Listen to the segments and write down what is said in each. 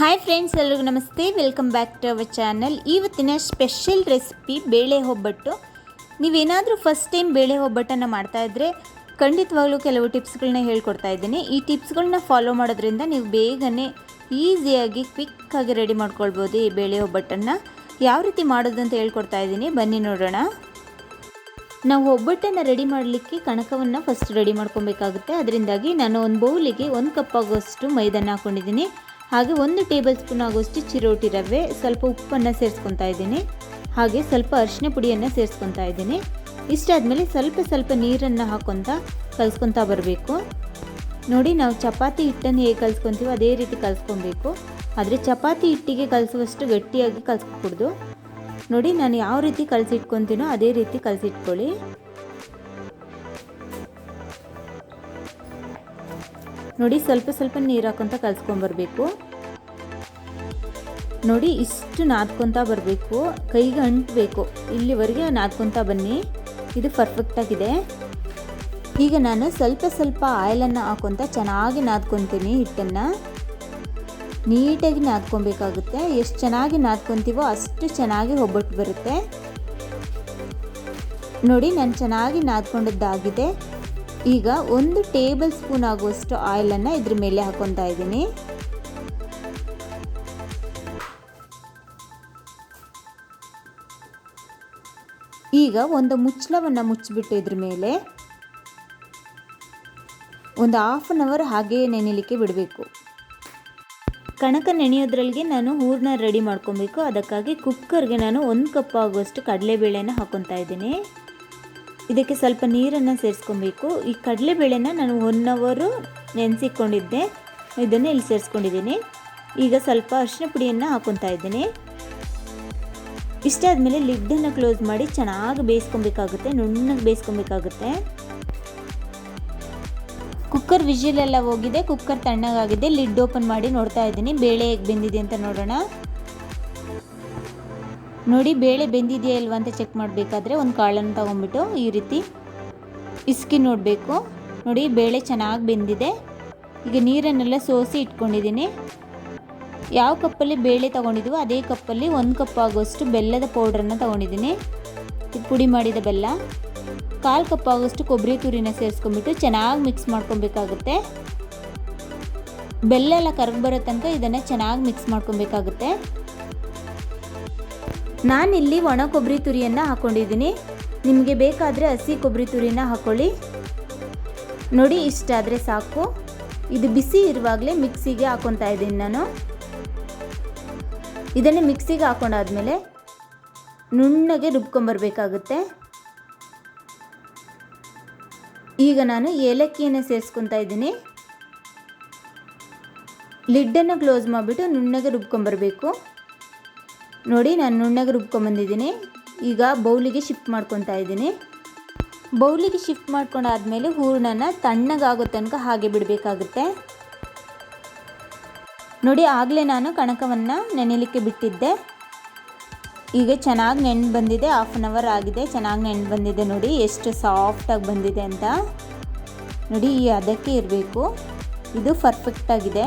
Hi friends, ಎಲ್ಲರಿಗೂ ನಮಸ್ತೆ. Welcome back to our channel. ಇವತ್ತಿನ ಸ್ಪೆಷಲ್ ರೆಸಿಪಿ ಬೇಳೆ ಒಬ್ಬಟ್ಟು. ನೀವೇನಾದರೂ ಫಸ್ಟ್ ಟೈಮ್ ಬೇಳೆ ಒಬ್ಬಟ್ಟನ್ನು ಮಾಡ್ತಾಯಿದ್ರೆ ಖಂಡಿತವಾಗ್ಲೂ ಕೆಲವು ಟಿಪ್ಸ್ಗಳನ್ನ ಹೇಳ್ಕೊಡ್ತಾ ಇದ್ದೀನಿ. ಈ ಟಿಪ್ಸ್ಗಳನ್ನ ಫಾಲೋ ಮಾಡೋದ್ರಿಂದ ನೀವು ಬೇಗನೆ ಈಸಿಯಾಗಿ ಕ್ವಿಕ್ಕಾಗಿ ರೆಡಿ ಮಾಡ್ಕೊಳ್ಬೋದು ಈ ಬೇಳೆ ಒಬ್ಬಟ್ಟನ್ನು. ಯಾವ ರೀತಿ ಮಾಡೋದು ಅಂತ ಹೇಳ್ಕೊಡ್ತಾ ಇದ್ದೀನಿ, ಬನ್ನಿ ನೋಡೋಣ. ನಾವು ಒಬ್ಬಟ್ಟನ್ನು ರೆಡಿ ಮಾಡಲಿಕ್ಕೆ ಕಣಕವನ್ನು ಫಸ್ಟ್ ರೆಡಿ ಮಾಡ್ಕೊಬೇಕಾಗುತ್ತೆ. ಅದರಿಂದಾಗಿ ನಾನು ಒಂದು ಬೌಲಿಗೆ 1 ಕಪ್ ಆಗುವಷ್ಟು ಮೈದಾನ ಹಾಕ್ಕೊಂಡಿದ್ದೀನಿ. ಹಾಗೆ 1 ಟೇಬಲ್ ಸ್ಪೂನ್ ಆಗುವಷ್ಟು ಚಿರೋಟಿ ರವೆ, ಸ್ವಲ್ಪ ಉಪ್ಪನ್ನು ಸೇರಿಸ್ಕೊತಾ ಇದ್ದೀನಿ. ಹಾಗೆ ಸ್ವಲ್ಪ ಅರಿಶಿನ ಪುಡಿಯನ್ನು ಸೇರಿಸ್ಕೊತಾ ಇದ್ದೀನಿ. ಇಷ್ಟಾದಮೇಲೆ ಸ್ವಲ್ಪ ನೀರನ್ನು ಹಾಕ್ಕೊತಾ ಕಲಿಸ್ಕೊತಾ ಬರಬೇಕು. ನೋಡಿ, ನಾವು ಚಪಾತಿ ಹಿಟ್ಟನ್ನು ಹೇಗೆ ಕಲಿಸ್ಕೊತೀವೋ ಅದೇ ರೀತಿ ಕಲಿಸ್ಕೊಬೇಕು. ಆದರೆ ಚಪಾತಿ ಹಿಟ್ಟಿಗೆ ಕಲಿಸುವಷ್ಟು ಗಟ್ಟಿಯಾಗಿ ಕಲಿಸ್ಕೊಡ್ದು. ನೋಡಿ, ನಾನು ಯಾವ ರೀತಿ ಕಲಸಿಟ್ಕೊತೀನೋ ಅದೇ ರೀತಿ ಕಲಸಿಟ್ಕೊಳ್ಳಿ. ನೋಡಿ, ಸ್ವಲ್ಪ ನೀರು ಹಾಕ್ಕೊತ ಕಲಿಸ್ಕೊಂಬರ್ಬೇಕು. ನೋಡಿ, ಇಷ್ಟು ನಾದ್ಕೊತಾ ಬರಬೇಕು, ಕೈಗೆ ಅಂಟಬೇಕು. ಇಲ್ಲಿವರೆಗೆ ನಾದ್ಕೊತಾ ಬನ್ನಿ, ಇದು ಪರ್ಫೆಕ್ಟಾಗಿದೆ. ಈಗ ನಾನು ಸ್ವಲ್ಪ ಆಯಿಲನ್ನು ಹಾಕ್ಕೊತ ಚೆನ್ನಾಗಿ ನಾದ್ಕೊತೀನಿ. ಹಿಟ್ಟನ್ನು ನೀಟಾಗಿ ನಾದ್ಕೊಬೇಕಾಗುತ್ತೆ. ಎಷ್ಟು ಚೆನ್ನಾಗಿ ನಾದ್ಕೊತೀವೋ ಅಷ್ಟು ಚೆನ್ನಾಗಿ ಒಬ್ಬಟ್ಟು ಬರುತ್ತೆ. ನೋಡಿ, ನಾನು ಚೆನ್ನಾಗಿ ನಾದ್ಕೊಂಡದ್ದಾಗಿದೆ. ಈಗ 1 ಟೇಬಲ್ ಸ್ಪೂನ್ ಆಗುವಷ್ಟು ಆಯಿಲನ್ನು ಇದ್ರ ಮೇಲೆ ಹಾಕ್ಕೊತಾ ಇದ್ದೀನಿ. ಈಗ ಒಂದು ಮುಚ್ಚಳವನ್ನು ಮುಚ್ಚಿಬಿಟ್ಟು ಇದ್ರ ಮೇಲೆ ಒಂದು ½ ಅನ್ ಅವರ್ ಹಾಗೇ ನೆನೆಯಲಿಕ್ಕೆ ಬಿಡಬೇಕು. ಕಣಕ ನೆನೆಯೋದ್ರಲ್ಲಿಗೆ ನಾನು ಹೂರಣ ರೆಡಿ ಮಾಡ್ಕೊಬೇಕು. ಅದಕ್ಕಾಗಿ ಕುಕ್ಕರ್ಗೆ ನಾನು 1 ಕಪ್ ಆಗುವಷ್ಟು ಕಡಲೆಬೇಳೆನ ಹಾಕ್ಕೊತಾ ಇದ್ದೀನಿ. ಇದಕ್ಕೆ ಸ್ವಲ್ಪ ನೀರನ್ನು ಸೇರಿಸ್ಕೊಬೇಕು. ಈ ಕಡಲೆಬೇಳೆನ ನಾನು 1 ಅವರ್ ನೆನೆಸಿಕೊಂಡಿದ್ದೆ, ಇದನ್ನು ಇಲ್ಲಿ ಸೇರಿಸ್ಕೊಂಡಿದ್ದೀನಿ. ಈಗ ಸ್ವಲ್ಪ ಅರಿಶಿನ ಪುಡಿಯನ್ನು ಹಾಕ್ಕೊತಾ ಇದ್ದೀನಿ. ಇಷ್ಟಾದಮೇಲೆ ಲಿಡ್ಡನ್ನು ಕ್ಲೋಸ್ ಮಾಡಿ ಚೆನ್ನಾಗಿ ಬೇಯಿಸ್ಕೊಬೇಕಾಗುತ್ತೆ, ನುಣ್ಣಗೆ ಬೇಯಿಸ್ಕೊಬೇಕಾಗುತ್ತೆ. ಕುಕ್ಕರ್ ವಿಜಿಲೆಲ್ಲ ಹೋಗಿದೆ, ಕುಕ್ಕರ್ ತಣ್ಣಗಾಗಿದೆ. ಲಿಡ್ ಓಪನ್ ಮಾಡಿ ನೋಡ್ತಾ ಇದ್ದೀನಿ ಬೇಳೆ ಹೇಗೆ ಬೆಂದಿದೆ ಅಂತ ನೋಡೋಣ. ನೋಡಿ, ಬೇಳೆ ಬೆಂದಿದೆಯಾ ಇಲ್ವಾ ಅಂತ ಚೆಕ್ ಮಾಡಬೇಕಾದ್ರೆ ಒಂದು ಕಾಳನ್ನು ತೊಗೊಂಡ್ಬಿಟ್ಟು ಈ ರೀತಿ ಇಸ್ಕಿ ನೋಡಬೇಕು. ನೋಡಿ, ಬೇಳೆ ಚೆನ್ನಾಗಿ ಬೆಂದಿದೆ. ಈಗ ನೀರನ್ನೆಲ್ಲ ಸೋಸಿ ಇಟ್ಕೊಂಡಿದ್ದೀನಿ. ಯಾವ ಕಪ್ಪಲ್ಲಿ ಬೇಳೆ ತೊಗೊಂಡಿದ್ದೀವೋ ಅದೇ ಕಪ್ಪಲ್ಲಿ 1 ಕಪ್ ಆಗುವಷ್ಟು ಬೆಲ್ಲದ ಪೌಡ್ರನ್ನು ತೊಗೊಂಡಿದ್ದೀನಿ. ಇದು ಪುಡಿ ಮಾಡಿದ ಬೆಲ್ಲ. 1/4 ಕಪ್ ಆಗುವಷ್ಟು ಕೊಬ್ಬರಿ ತುರಿನ ಸೇರಿಸ್ಕೊಂಡ್ಬಿಟ್ಟು ಚೆನ್ನಾಗಿ ಮಿಕ್ಸ್ ಮಾಡ್ಕೊಬೇಕಾಗುತ್ತೆ. ಬೆಲ್ಲ ಎಲ್ಲ ಕರಗಿ ಬರೋ ತನಕ ಇದನ್ನು ಚೆನ್ನಾಗಿ ಮಿಕ್ಸ್ ಮಾಡ್ಕೊಬೇಕಾಗುತ್ತೆ. ನಾನಿಲ್ಲಿ ಒಣ ಕೊಬ್ಬರಿ ತುರಿಯನ್ನು ಹಾಕ್ಕೊಂಡಿದ್ದೀನಿ. ನಿಮಗೆ ಬೇಕಾದರೆ ಹಸಿ ಕೊಬ್ಬರಿ ತುರಿನ ಹಾಕ್ಕೊಳ್ಳಿ. ನೋಡಿ, ಇಷ್ಟಾದರೆ ಸಾಕು. ಇದು ಬಿಸಿ ಇರುವಾಗಲೇ ಮಿಕ್ಸಿಗೆ ಹಾಕ್ಕೊತಾ ಇದ್ದೀನಿ ನಾನು. ಇದನ್ನು ಮಿಕ್ಸಿಗೆ ಹಾಕ್ಕೊಂಡಾದ್ಮೇಲೆ ನುಣ್ಣಗೆ ರುಬ್ಕೊಂಬರ್ಬೇಕಾಗುತ್ತೆ. ಈಗ ನಾನು ಏಲಕ್ಕಿಯನ್ನು ಸೇರಿಸ್ಕೊತಾ ಇದ್ದೀನಿ. ಲಿಡ್ಡನ್ನು ಕ್ಲೋಸ್ ಮಾಡಿಬಿಟ್ಟು ನುಣ್ಣಗೆ ರುಬ್ಕೊಂಬರಬೇಕು. ನೋಡಿ, ನಾನು ನುಣ್ಣಗೆ ರುಬ್ಕೊಂಬಂದಿದ್ದೀನಿ. ಈಗ ಬೌಲಿಗೆ ಶಿಫ್ಟ್ ಮಾಡ್ಕೊತಾ ಇದ್ದೀನಿ. ಬೌಲಿಗೆ ಶಿಫ್ಟ್ ಮಾಡ್ಕೊಂಡಾದ್ಮೇಲೆ ಹೂರಣನ ತಣ್ಣಗಾಗೋ ತನಕ ಹಾಗೆ ಬಿಡಬೇಕಾಗುತ್ತೆ. ನೋಡಿ, ಆಗಲೇ ನಾನು ಕಣಕವನ್ನು ನೆನೆಯಲಿಕ್ಕೆ ಬಿಟ್ಟಿದ್ದೆ. ಈಗ ಚೆನ್ನಾಗಿ ನೆನೆ ಬಂದಿದೆ. ½ ಅನ್ ಅವರ್ ಆಗಿದೆ, ಚೆನ್ನಾಗಿ ನೆನೆ ಬಂದಿದೆ. ನೋಡಿ ಎಷ್ಟು ಸಾಫ್ಟಾಗಿ ಬಂದಿದೆ ಅಂತ. ನೋಡಿ, ಈ ಅದಕ್ಕೆ ಇರಬೇಕು. ಇದು ಪರ್ಫೆಕ್ಟಾಗಿದೆ.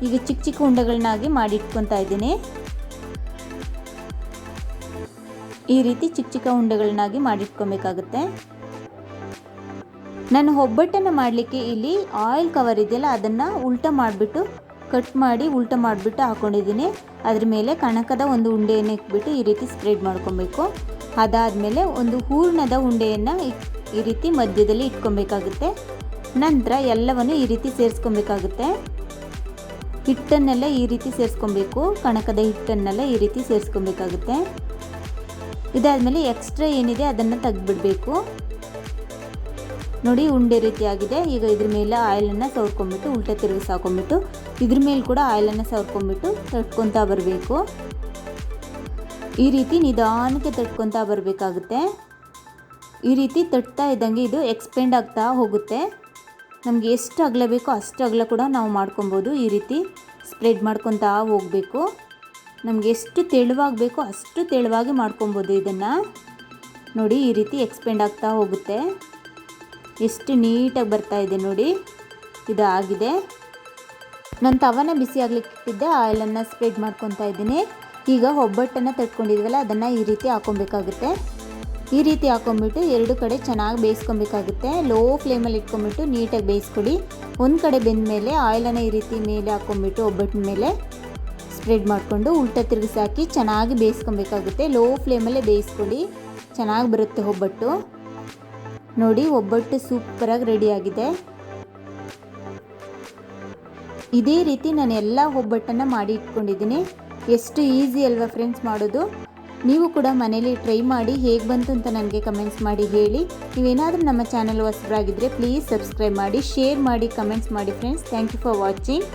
ಈಗ ಚಿಕ್ಕ ಉಂಡೆಗಳನ್ನಾಗಿ ಮಾಡಿ ಇಟ್ಕೊತಾ ಇದ್ದೀನಿ. ಈ ರೀತಿ ಚಿಕ್ಕ ಉಂಡೆಗಳನ್ನಾಗಿ ಮಾಡಿಟ್ಕೊಬೇಕಾಗುತ್ತೆ. ನಾನು ಒಬ್ಬಟ್ಟನ್ನು ಮಾಡಲಿಕ್ಕೆ ಇಲ್ಲಿ ಆಯಿಲ್ ಕವರ್ ಇದೆಯಲ್ಲ ಅದನ್ನು ಉಲ್ಟಾ ಮಾಡಿಬಿಟ್ಟು ಕಟ್ ಮಾಡಿ ಉಲ್ಟಾ ಮಾಡಿಬಿಟ್ಟು ಹಾಕ್ಕೊಂಡಿದ್ದೀನಿ. ಅದ್ರ ಮೇಲೆ ಕಣಕದ ಒಂದು ಉಂಡೆಯನ್ನು ಇಟ್ಬಿಟ್ಟು ಈ ರೀತಿ ಸ್ಪ್ರೆಡ್ ಮಾಡ್ಕೊಬೇಕು. ಅದಾದಮೇಲೆ ಒಂದು ಹೂರಣದ ಉಂಡೆಯನ್ನು ಈ ರೀತಿ ಮಧ್ಯದಲ್ಲಿ ಇಟ್ಕೊಬೇಕಾಗುತ್ತೆ. ನಂತರ ಎಲ್ಲವನ್ನು ಈ ರೀತಿ ಸೇರಿಸ್ಕೊಬೇಕಾಗುತ್ತೆ. ಹಿಟ್ಟನ್ನೆಲ್ಲ ಈ ರೀತಿ ಸೇರಿಸ್ಕೊಬೇಕು. ಕಣಕದ ಹಿಟ್ಟನ್ನೆಲ್ಲ ಈ ರೀತಿ ಸೇರಿಸ್ಕೊಬೇಕಾಗುತ್ತೆ. ಇದಾದಮೇಲೆ ಎಕ್ಸ್ಟ್ರಾ ಏನಿದೆ ಅದನ್ನು ತೆಗೆದುಬಿಡಬೇಕು. ನೋಡಿ, ಉಂಡೆ ರೀತಿ ಆಗಿದೆ. ಈಗ ಇದ್ರ ಮೇಲೆ ಆಯಿಲನ್ನು ಸವರ್ಕೊಂಡ್ಬಿಟ್ಟು ಉಲ್ಟಾ ತಿರುಗಿಸಿ ಹಾಕೊಂಡ್ಬಿಟ್ಟು ಇದ್ರ ಮೇಲೆ ಕೂಡ ಆಯಿಲನ್ನು ಸವರ್ಕೊಂಡ್ಬಿಟ್ಟು ತಟ್ಕೊತಾ ಬರಬೇಕು. ಈ ರೀತಿ ನಿಧಾನಕ್ಕೆ ತಟ್ಕೊತಾ ಬರಬೇಕಾಗುತ್ತೆ. ಈ ರೀತಿ ತಟ್ತಾ ಇದ್ದಂಗೆ ಇದು ಎಕ್ಸ್ಪೆಂಡ್ ಆಗ್ತಾ ಹೋಗುತ್ತೆ. ನಮಗೆ ಎಷ್ಟು ಅಗಲ ಬೇಕೋ ಅಷ್ಟು ಅಗಲ ಕೂಡ ನಾವು ಮಾಡ್ಕೊಬೋದು. ಈ ರೀತಿ ಸ್ಪ್ರೆಡ್ ಮಾಡ್ಕೊತಾ ಹೋಗಬೇಕು. ನಮಗೆ ಎಷ್ಟು ತೆಳುವಾಗಬೇಕೋ ಅಷ್ಟು ತೆಳುವಾಗಿ ಮಾಡ್ಕೊಬೋದು ಇದನ್ನು. ನೋಡಿ, ಈ ರೀತಿ ಎಕ್ಸ್ಪೆಂಡ್ ಆಗ್ತಾ ಹೋಗುತ್ತೆ. ಎಷ್ಟು ನೀಟಾಗಿ ಬರ್ತಾ ಇದೆ ನೋಡಿ. ಇದು ಆಗಿದೆ. ನಾನು ತವನ ಬಿಸಿ ಆಗ್ಲಿಕ್ಕೆ ಇಟ್ಟಿದ್ದೆ, ಆಯಿಲನ್ನು ಸ್ಪ್ರೆಡ್ ಮಾಡ್ಕೊತಾ ಇದ್ದೀನಿ. ಈಗ ಒಬ್ಬಟ್ಟನ್ನು ತಟ್ಕೊಂಡಿದ್ವಲ್ಲ ಅದನ್ನು ಈ ರೀತಿ ಹಾಕ್ಕೊಬೇಕಾಗುತ್ತೆ. ಈ ರೀತಿ ಹಾಕ್ಕೊಂಬಿಟ್ಟು ಎರಡು ಕಡೆ ಚೆನ್ನಾಗಿ ಬೇಯಿಸ್ಕೊಬೇಕಾಗುತ್ತೆ. ಲೋ ಫ್ಲೇಮಲ್ಲಿ ಇಟ್ಕೊಂಬಿಟ್ಟು ನೀಟಾಗಿ ಬೇಯಿಸ್ಕೊಡಿ. ಒಂದು ಕಡೆ ಬೆಂದ ಮೇಲೆ ಆಯಿಲನ್ನು ಈ ರೀತಿ ಮೇಲೆ ಹಾಕ್ಕೊಂಬಿಟ್ಟು ಒಬ್ಬಟ್ಟಿನ ಮೇಲೆ ಸ್ಪ್ರೆಡ್ ಮಾಡಿಕೊಂಡು ಉಲ್ಟಾ ತಿರುಗಿಸಿ ಹಾಕಿ ಚೆನ್ನಾಗಿ ಬೇಯಿಸ್ಕೊಬೇಕಾಗುತ್ತೆ. ಲೋ ಫ್ಲೇಮಲ್ಲೇ ಬೇಯಿಸ್ಕೊಡಿ, ಚೆನ್ನಾಗಿ ಬರುತ್ತೆ ಒಬ್ಬಟ್ಟು. ನೋಡಿ, ಒಬ್ಬಟ್ಟು ಸೂಪರಾಗಿ ರೆಡಿಯಾಗಿದೆ. ಇದೇ ರೀತಿ ನಾನು ಎಲ್ಲ ಒಬ್ಬಟ್ಟನ್ನು ಮಾಡಿ ಇಟ್ಕೊಂಡಿದ್ದೀನಿ. ಎಷ್ಟು ಈಸಿ ಅಲ್ವಾ ಫ್ರೆಂಡ್ಸ್ ಮಾಡೋದು. ನೀವು ಕೂಡ ಮನೇಲಿ ಟ್ರೈ ಮಾಡಿ ಹೇಗೆ ಬಂತು ಅಂತ ನನಗೆ ಕಮೆಂಟ್ಸ್ ಮಾಡಿ ಹೇಳಿ. ನೀವೇನಾದರೂ ನಮ್ಮ ಚಾನಲ್ ಹೊಸಬರಾಗಿದ್ದರೆ ಪ್ಲೀಸ್ ಸಬ್ಸ್ಕ್ರೈಬ್ ಮಾಡಿ, ಶೇರ್ ಮಾಡಿ, ಕಮೆಂಟ್ಸ್ ಮಾಡಿ friends. Thank you for watching.